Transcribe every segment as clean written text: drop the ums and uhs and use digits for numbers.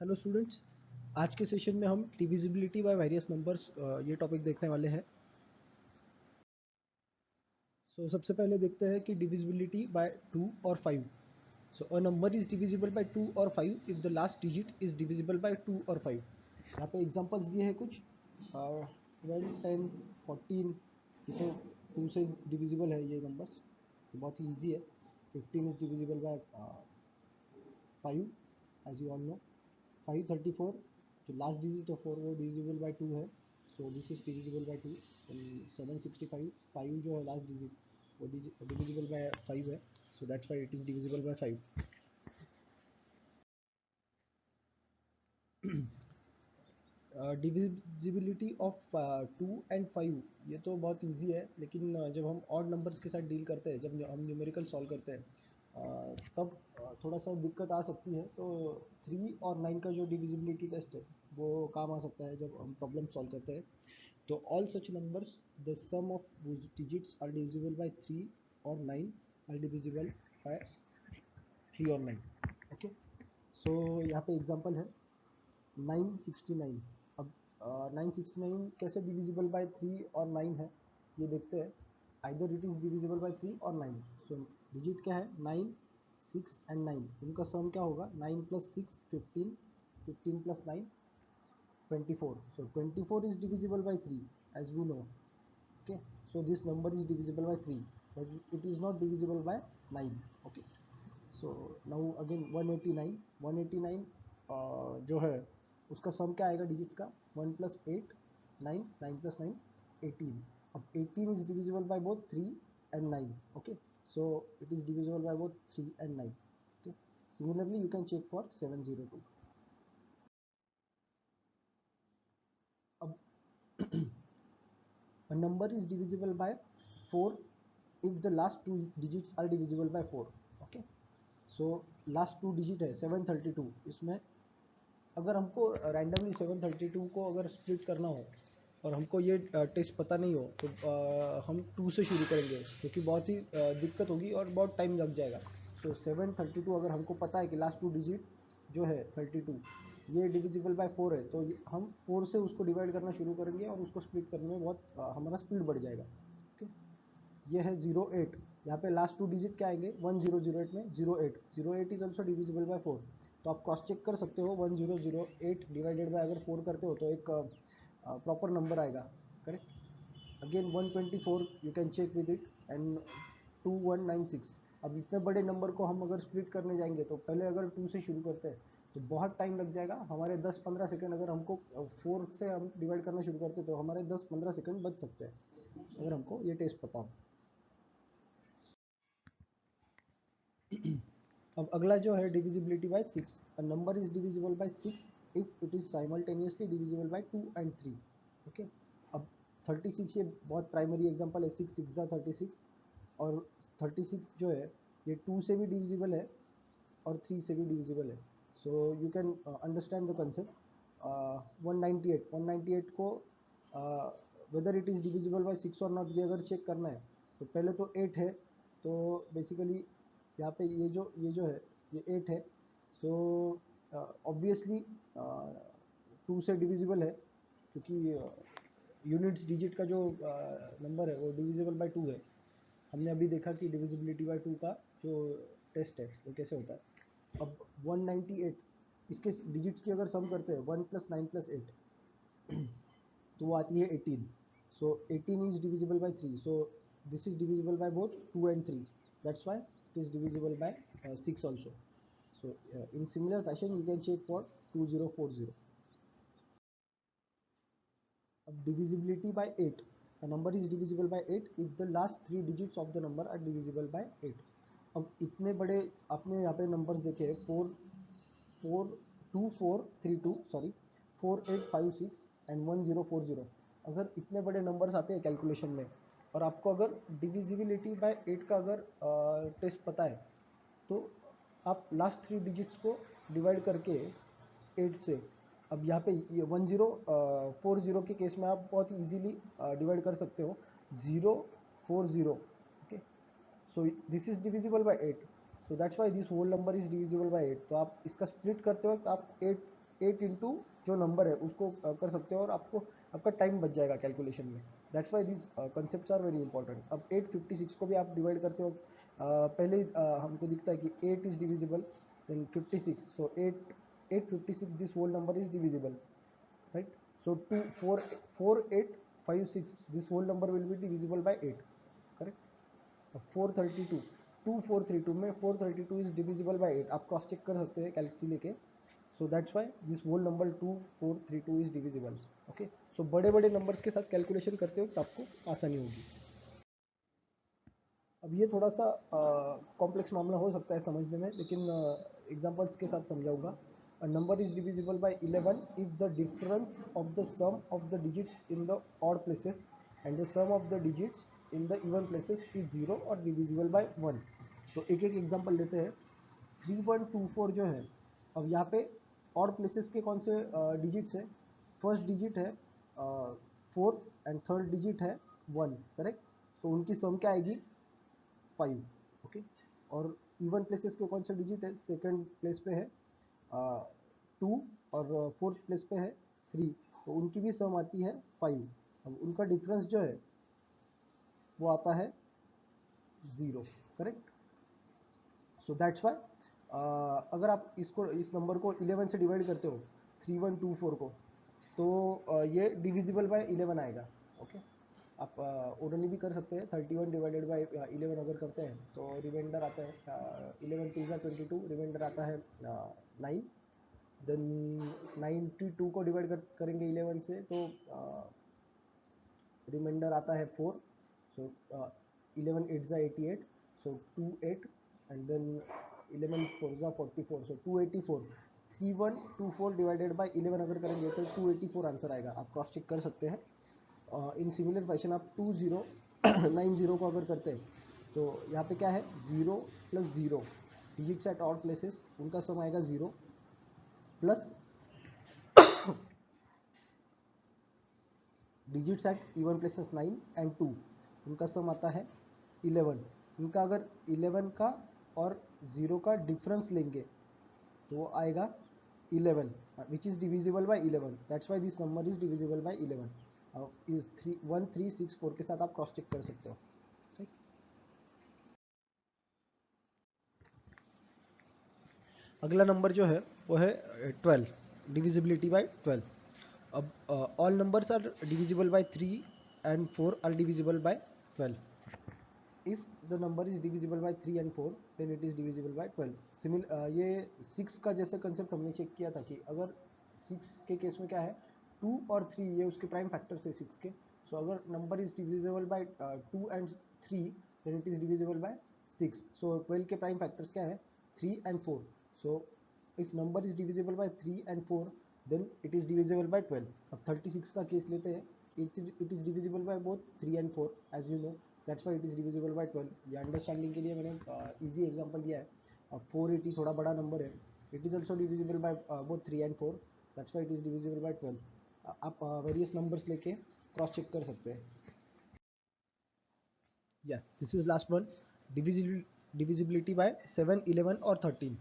Hello students. आज के session में हम डिविजिबिलिटी बाय वेरियस नंबर्स ये टॉपिक देखने वाले हैं। सबसे पहले देखते हैं कि डिविजिबिलिटी बाय 2 और 5। A number is divisible by 2 और 5 if the last digit is divisible by 2 और 5। यहाँ पे एग्जांपल्स दिए हैं कुछ 12, 10, 14। ये तो 2 से डिविजिबल है ये नंबर्स, तो बहुत ही ईजी है। 15 is divisible by 5 as you all know. 534 जो लास्ट डिजिट है 4 वो डिविजिबल बाय 2 है, सो दिस इज डिविजिबल बाय 2। 765 5 जो है लास्ट डिजिट वो डिविजिबल बाय 5 है, सो that's why it is divisible by 5। Divisibility of 2 and 5 ये तो बहुत इजी है, लेकिन जब हम ऑड नंबर्स के साथ डील करते हैं, जब हम न्यूमेरिकल सॉल्व करते हैं तब थोड़ा सा दिक्कत आ सकती है। तो 3 और 9 का जो डिविजिबिलिटी टेस्ट है वो काम आ सकता है जब हम प्रॉब्लम सॉल्व करते हैं। तो all such numbers the sum of digits are divisible by 3 और 9 आर डिविजिबल बाय 3 और 9। ओके, सो यहाँ पे एग्जांपल है 969। अब 969 कैसे डिविजिबल बाय 3 और 9 है ये देखते हैं। Either it is divisible by 3 और 9। सो डिजिट क्या है 9, 6 एंड 9, उनका सम क्या होगा 9 plus 6 15, 15 plus 9 24। So 24 is divisible by 3 as we know. Okay, so this number is divisible by 3 but it is not divisible by 9. Okay, so now again 189। 189 जो है उसका सम क्या आएगा डिजिट्स का 1 प्लस 8 9, 9 प्लस 9 18। अब 18 is divisible by both 3 and 9। Okay, so it is divisible by both 3 and 9। Okay, similarly you can check for 702। अब a number is divisible by 4 if the last two digits are divisible by 4। okay, so last two digit है 732। इसमें अगर हमको randomly 732 को अगर split करना हो और हमको ये टेस्ट पता नहीं हो तो हम 2 से शुरू करेंगे, क्योंकि बहुत ही दिक्कत होगी और बहुत टाइम लग जाएगा। 732 अगर हमको पता है कि लास्ट टू डिजिट जो है 32 ये डिविजिबल बाय 4 है, तो हम 4 से उसको डिवाइड करना शुरू करेंगे और उसको स्प्लिट करने में बहुत हमारा स्पीड बढ़ जाएगा। ओके, ये है 08। यहाँ पे लास्ट टू डिजिट क्या आएंगे 1008 में 08। 08 इज ऑल्सो डिविजिबल बाय 4। तो आप क्रॉस चेक कर सकते हो 1008 डिवाइडेड बाय अगर 4 करते हो तो एक प्रॉपर नंबर आएगा। Correct. Again 124 you can check with it and 2196। अब इतने बड़े नंबर को हम अगर स्प्लिट करने जाएंगे तो पहले अगर 2 से शुरू करते हैं तो बहुत टाइम लग जाएगा हमारे 10-15 सेकंड। अगर हमको 4 से हम डिवाइड करना शुरू करते तो हमारे 10-15 सेकंड बच सकते हैं अगर हमको ये टेस्ट पता हो। अब अगला जो है divisibility bye 6। A number is divisible by 6 if it is simultaneously divisible by 2 and 3। Okay, अब 36 ये बहुत प्राइमरी एग्जांपल है। 6 6 36 और 36 जो है ये 2 से भी डिविजिबल है और 3 से भी डिविजिबल है। सो you can understand the concept. 198 को whether it is divisible by 6 और नॉट ये अगर चेक करना है तो पहले तो 8 है। तो बेसिकली यहाँ पे ये जो है ये 8 है। सो ऑब्वियसली 2 से डिविजिबल है, क्योंकि यूनिट्स डिजिट का जो नंबर है वो डिविजिबल बाय 2 है। हमने अभी देखा कि डिविजिबिलिटी बाय 2 का जो टेस्ट है वो कैसे होता है। अब 198 इसके डिजिट्स की अगर सम करते हैं 1 प्लस 9 प्लस 8 तो वो आती है 18। So 18 is divisible by 3। So this is divisible by both 2 and 3, that's why it is divisible by 6 also. So in similar fashion you can check for 2040। अब divisibility by 8। A number is divisible by 8 if the last 3 digits of the number are divisible by 8। अब इतने बड़े आपने यहाँ पे numbers देखे 4 4 2 4 3 2 sorry 4 8 5 6 and 1 0 4 0। अगर इतने बड़े नंबर्स आते हैं कैलकुलेशन में और आपको अगर डिविजिबिलिटी बाय 8 का अगर टेस्ट पता है तो आप लास्ट 3 डिजिट्स को डिवाइड करके 8 से, अब यहाँ पे ये 1040 के केस में आप बहुत इजीली डिवाइड कर सकते हो 040। Okay, so this is divisible by 8, so that's why this whole number is divisible by 8। तो आप इसका स्प्लिट करते वक्त आप 8 8 इंटू जो नंबर है उसको कर सकते हो और आपको आपका टाइम बच जाएगा कैलकुलेशन में। That's why this concept are very important. अब 856 को भी आप डिवाइड करते हो, पहले ही हमको दिखता है कि 8 is divisible in 56, so 856 this whole number is divisible, right? So 2 4 4 8 5 6 this whole number will be divisible by 8, correct? 432 2432 में 432 is divisible by 8, आप क्रॉस चेक कर सकते हैं कैलकुलेटर लेके। So that's why this whole number 2432 is divisible. Okay, so बड़े बड़े numbers के साथ कैलकुलेशन करते वक्त आपको आसानी होगी। अब ये थोड़ा सा कॉम्प्लेक्स मामला हो सकता है समझने में, लेकिन एग्जांपल्स के साथ समझाऊंगा। A number is divisible by 11 if the difference of the sum of the digits in the odd places and the sum of the digits in the even places is 0 और divisible by 1। तो एक एक example लेते हैं। 3124 जो है, अब यहाँ पे ऑड प्लेसेस के कौन से डिजिट्स है? फर्स्ट डिजिट है 4 एंड थर्ड डिजिट है 1, करेक्ट? तो उनकी सम क्या आएगी? 5। ओके, और इवन प्लेसेस के कौन सा डिजिट है? सेकंड प्लेस पे है 2 और फोर्थ प्लेस पे है 3, तो उनकी भी सम आती है 5। अब उनका डिफरेंस जो है वो आता है 0, करेक्ट? सो दैट्स वाई अगर आप इस नंबर को 11 से डिवाइड करते हो 3124 को, तो ये डिविजिबल बाय 11 आएगा। ओके, आप ओरली भी कर सकते हैं। 31 डिवाइडेड बाई 11 अगर करते हैं तो रिमाइंडर आता है 11 2 22, रिमाइंडर आता है 9। देन 92 को डिवाइड करेंगे 11 से तो रिमाइंडर आता है 4। So 11 8 88, so 2 8 and then 11 4 44, so 284। 3124 divided by 11 अगर करेंगे तो 284 आंसर आएगा। आप क्रॉस चेक कर सकते हैं। इन सिमिलर फैशन आप 2090 को अगर करते हैं तो यहाँ पे क्या है? 0 plus 0 digits at odd places, उनका सम आएगा 0 plus digits at even places 9 and 2, उनका सम आता है 11। इनका अगर 11 का और 0 का डिफरेंस लेंगे तो वो आएगा 11 which is divisible by 11। That's why this number is divisible bye 11। Is 1364 के साथ आप क्रॉस चेक कर सकते हो। ठीक, अगला नंबर जो है वो है 12, डिविजिबिलिटी बाय 12। अब all numbers are divisible by 3 and 4 are divisible by 12। If the number is divisible by 3 and 4 then it is divisible by 12। ये 6 का जैसा कंसेप्ट हमने चेक किया था कि अगर 6 के केस में क्या है, 2 और 3 ये उसके प्राइम फैक्टर्स है 6 के। सो अगर number is divisible by 2 and 3 then it is divisible by 6। So 12 के प्राइम फैक्टर्स क्या है? 3 and 4। So if number is divisible by 3 and 4 then it is divisible by 12। अब 36 का केस लेते हैं। It is divisible by both 3 and 4 as you know, that's why it is divisible by 12। ये understanding के लिए मैंने इजी एग्जांपल दिया है। अब 480 थोड़ा बड़ा नंबर है, it is also divisible by both 3 and 4, that's why it is divisible by 12। आप वेरियस नंबर्स लेके क्रॉस चेक कर सकते हैं। या this is last one, divisibility bye 7 11 और 13।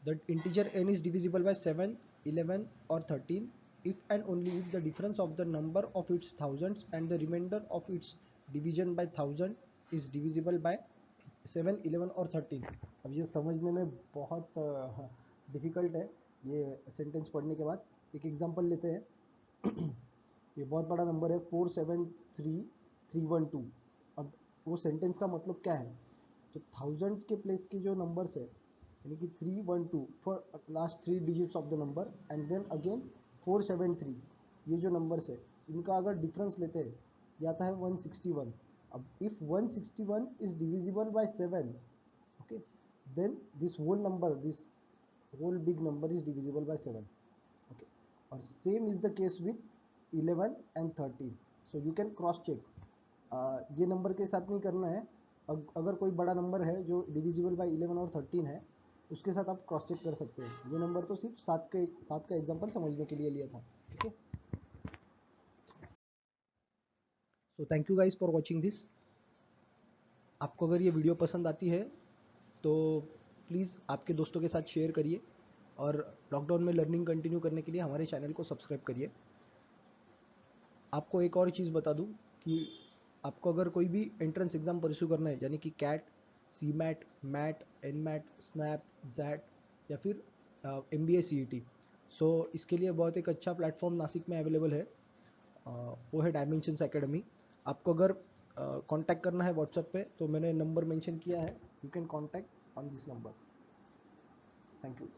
The integer n is divisible by 7 11 or 13 if and only if the difference of the number of its thousands and the remainder of its division by 1000 is divisible by 7 11 और 13। अब ये समझने में बहुत difficult है ये sentence पढ़ने के बाद। एक एग्जांपल लेते हैं। ये बहुत बड़ा नंबर है 473312। अब वो सेंटेंस का मतलब क्या है? तो थाउजेंड के प्लेस की जो नंबर्स है, यानी कि 312 for last 3 digits of the number and then again 473, ये जो नंबर्स है इनका अगर डिफरेंस लेते हैं ये आता है 161। अब if 161 is divisible by 7, okay, then this whole number, this whole big number is divisible by 7। Okay, और same is the case with 11 and 13। So you can cross check. ये नंबर के साथ नहीं करना है। अगर कोई बड़ा नंबर है जो डिविजिबल बाय 11 और 13 है उसके साथ आप क्रॉस चेक कर सकते हैं। ये नंबर तो सिर्फ 7 का एग्जांपल समझने के लिए लिया था। ठीक है, so thank you guys for watching this. आपको अगर ये वीडियो पसंद आती है तो प्लीज़ आपके दोस्तों के साथ शेयर करिए और लॉकडाउन में लर्निंग कंटिन्यू करने के लिए हमारे चैनल को सब्सक्राइब करिए। आपको एक और चीज़ बता दूं कि आपको अगर कोई भी एंट्रेंस एग्ज़ाम परस्यू करना है, यानी कि CAT, CMAT, MAT, NMAT, SNAP, XAT या फिर MBA CET, सो इसके लिए बहुत एक अच्छा प्लेटफॉर्म नासिक में अवेलेबल है। वो है डायमेंशंस एकेडमी। आपको अगर कांटेक्ट करना है व्हाट्सएप पे तो मैंने नंबर मेंशन किया है, you can contact on this number. Thank you.